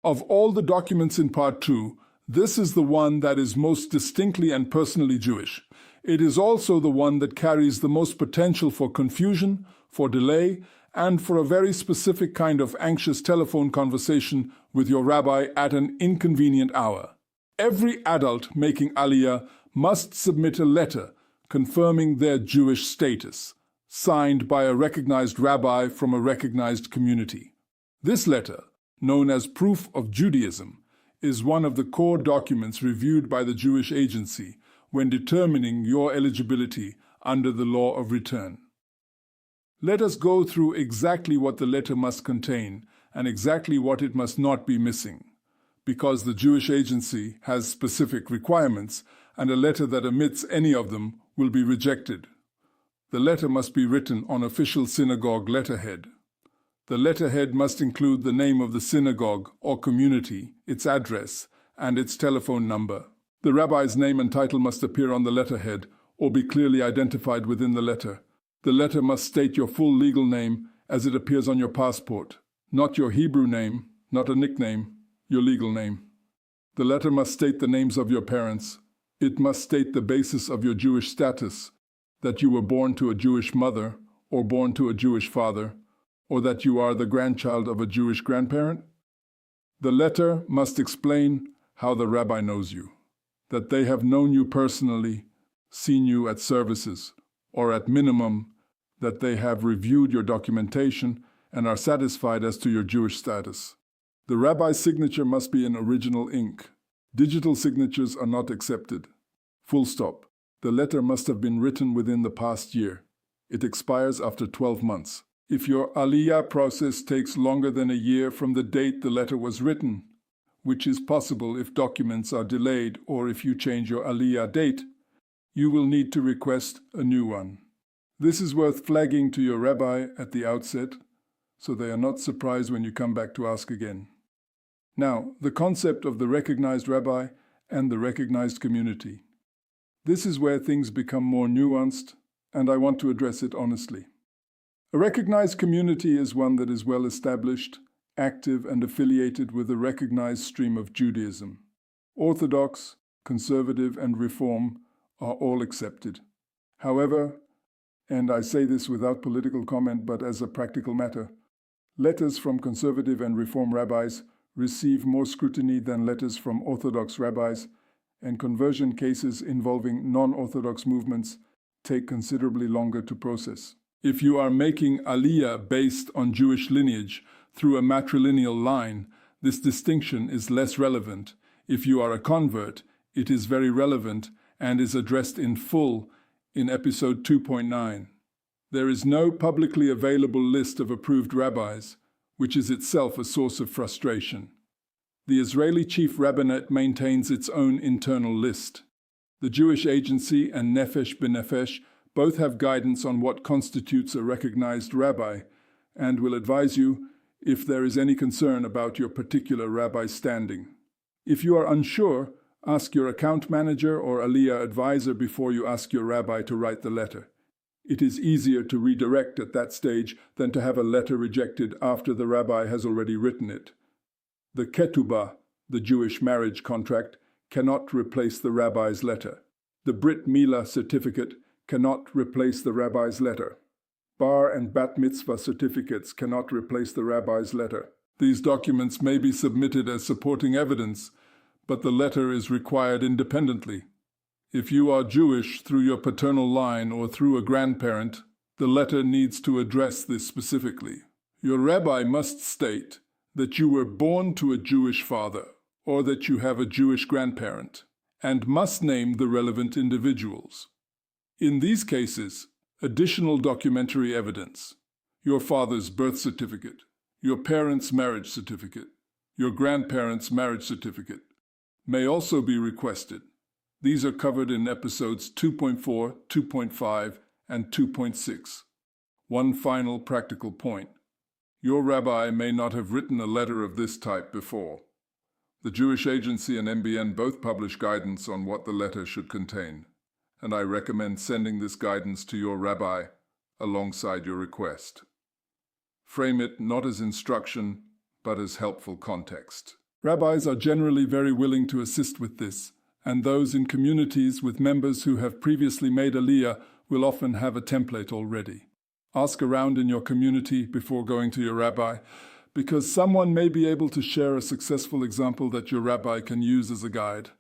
Of all the documents in Part 2, this is the one that is most distinctly and personally Jewish. It is also the one that carries the most potential for confusion, for delay, and for a very specific kind of anxious telephone conversation with your rabbi at an inconvenient hour. Every adult making Aliyah must submit a letter confirming their Jewish status, signed by a recognized rabbi from a recognized community. This letter, known as proof of Judaism, is one of the core documents reviewed by the Jewish agency when determining your eligibility under the law of return. Let us go through exactly what the letter must contain and exactly what it must not be missing, because the Jewish agency has specific requirements, and a letter that omits any of them will be rejected. The letter must be written on official synagogue letterhead. The letterhead must include the name of the synagogue or community, its address, and its telephone number. The rabbi's name and title must appear on the letterhead or be clearly identified within the letter. The letter must state your full legal name as it appears on your passport, not your Hebrew name, not a nickname, your legal name. The letter must state the names of your parents. It must state the basis of your Jewish status, that you were born to a Jewish mother or born to a Jewish father, or that you are the grandchild of a Jewish grandparent. The letter must explain how the rabbi knows you, that they have known you personally, seen you at services, or at minimum, that they have reviewed your documentation and are satisfied as to your Jewish status. The rabbi's signature must be in original ink. Digital signatures are not accepted. Full stop. The letter must have been written within the past year. It expires after 12 months. If your Aliyah process takes longer than a year from the date the letter was written, which is possible if documents are delayed or if you change your Aliyah date, you will need to request a new one. This is worth flagging to your rabbi at the outset, so they are not surprised when you come back to ask again. Now, the concept of the recognized rabbi and the recognized community. This is where things become more nuanced, and I want to address it honestly. A recognized community is one that is well established, active, and affiliated with a recognized stream of Judaism. Orthodox, conservative, and Reform are all accepted. However, and I say this without political comment but as a practical matter, letters from conservative and Reform rabbis receive more scrutiny than letters from Orthodox rabbis, and conversion cases involving non-Orthodox movements take considerably longer to process. If you are making Aliyah based on Jewish lineage through a matrilineal line, this distinction is less relevant. If you are a convert, it is very relevant and is addressed in full in episode 2.9. There is no publicly available list of approved rabbis, which is itself a source of frustration. The Israeli Chief Rabbinate maintains its own internal list. The Jewish Agency and Nefesh B'Nefesh both have guidance on what constitutes a recognized rabbi, and will advise you if there is any concern about your particular rabbi's standing. If you are unsure, ask your account manager or Aliyah advisor before you ask your rabbi to write the letter. It is easier to redirect at that stage than to have a letter rejected after the rabbi has already written it. The ketubah, the Jewish marriage contract, cannot replace the rabbi's letter. The Brit Milah certificate cannot replace the rabbi's letter. Bar and Bat Mitzvah certificates cannot replace the rabbi's letter. These documents may be submitted as supporting evidence, but the letter is required independently. If you are Jewish through your paternal line or through a grandparent, the letter needs to address this specifically. Your rabbi must state that you were born to a Jewish father or that you have a Jewish grandparent, and must name the relevant individuals. In these cases, additional documentary evidence, your father's birth certificate, your parents' marriage certificate, your grandparents' marriage certificate, may also be requested. These are covered in episodes 2.4, 2.5, and 2.6. One final practical point. Your rabbi may not have written a letter of this type before. The Jewish Agency and MBN both publish guidance on what the letter should contain, and I recommend sending this guidance to your rabbi alongside your request. Frame it not as instruction, but as helpful context. Rabbis are generally very willing to assist with this, and those in communities with members who have previously made Aliyah will often have a template already. Ask around in your community before going to your rabbi, because someone may be able to share a successful example that your rabbi can use as a guide.